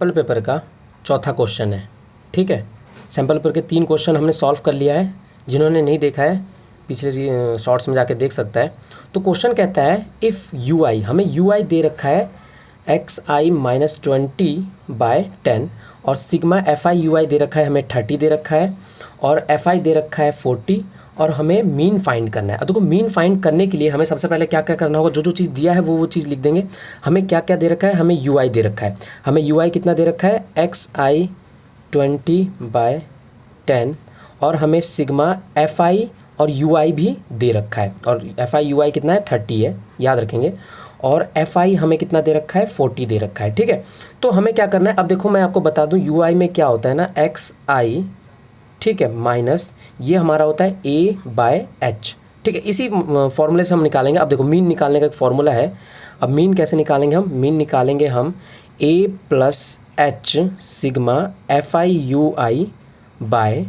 Sample paper का चौथा question है। ठीक है, सैम्पल पेपर के 3 क्वेश्चन हमने सॉल्व कर लिया है। जिन्होंने नहीं देखा है पिछले शॉर्ट्स में जाके देख सकता है। तो क्वेश्चन कहता है इफ़ यू आई, हमें यू आई दे रखा है xi माइनस 20/10 और सिग्मा एफ आई यू आई दे रखा है हमें 30 दे रखा है और एफ आई दे रखा है 40 और हमें मीन फाइंड करना है। अब देखो मीन फाइंड करने के लिए हमें सबसे पहले क्या क्या करना होगा, जो जो चीज़ दिया है वो चीज़ लिख देंगे। हमें क्या क्या दे रखा है, हमें यू आई दे रखा है। हमें यू आई कितना दे रखा है xi 20/10 और हमें सिग्मा एफ आई और यू आई भी दे रखा है और एफ आई यू आई कितना है 30 है, याद रखेंगे। और एफ आई हमें कितना दे रखा है 40 दे रखा है। ठीक है, तो हमें क्या करना है, अब देखो मैं आपको बता दूं यू आई में क्या होता है ना, एक्स आई, ठीक है, माइनस ये हमारा होता है a/h। ठीक है, इसी फॉर्मूले से हम निकालेंगे। अब देखो मीन निकालने का एक फॉर्मूला है। अब मीन कैसे निकालेंगे हम, मीन निकालेंगे हम a + h sigma F I you I by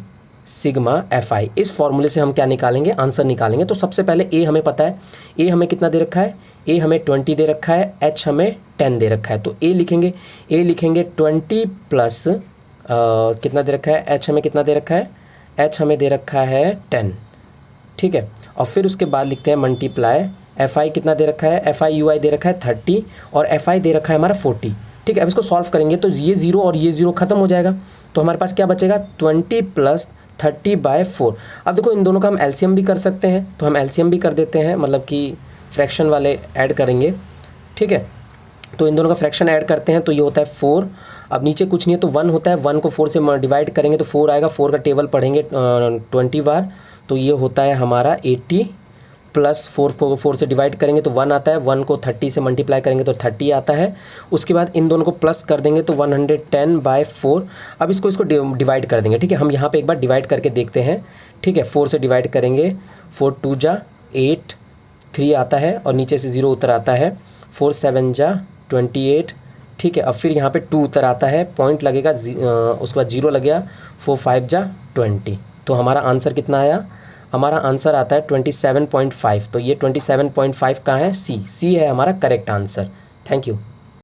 sigma F I. इस फॉर्मूले से हम क्या निकालेंगे, आंसर निकालेंगे। तो सबसे पहले a हमें पता है, a हमें कितना दे रखा है, a हमें 20 दे रखा है, h हमें 10 दे रखा है। तो a लिखेंगे 20 प्लस कितना दे रखा है, h हमें कितना दे रखा है, h हमें दे रखा है 10। ठीक है, और फिर उसके बाद लिखते हैं मल्टीप्लाई एफ आई कितना दे रखा है, एफ आई यू आई दे रखा है 30 और एफ आई दे रखा है हमारा 40। ठीक है, अब इसको सॉल्व करेंगे तो ये 0 और ये 0 खत्म हो जाएगा। तो हमारे पास क्या बचेगा 20 + 30/4। अब देखो इन दोनों का हम एलसीएम भी कर सकते हैं, तो हम एलसीएम भी कर देते हैं, मतलब कि फ्रैक्शन वाले ऐड करेंगे। ठीक है, तो इन दोनों का फ्रैक्शन ऐड करते हैं तो ये होता है 4। अब नीचे कुछ नहीं है तो 1 होता है, 1 को 4 से डिवाइड करेंगे तो 4 आएगा। 4 का टेबल पढ़ेंगे 20 बार, तो ये होता है हमारा 80 प्लस 4 से डिवाइड करेंगे तो 1 आता है। 1 को 30 से मल्टीप्लाई करेंगे तो 30 आता है। उसके बाद इन दोनों को प्लस कर देंगे तो 110/4। अब इसको डिवाइड कर देंगे। ठीक है, हम यहाँ पे एक बार डिवाइड करके देखते हैं। ठीक है, 4 से डिवाइड करेंगे, 4 2 जा 8, 3 आता है और नीचे से 0 उतर आता है, 4 7 जा 28। ठीक है, अब फिर यहाँ पे 2 उतर आता है, पॉइंट लगेगा, उसके बाद 0 लग गया, 4 5 जा 20। तो हमारा आंसर कितना आया, हमारा आंसर आता है 27.5। तो ये 27.5 कहाँ है, सी है हमारा करेक्ट आंसर। Thank you.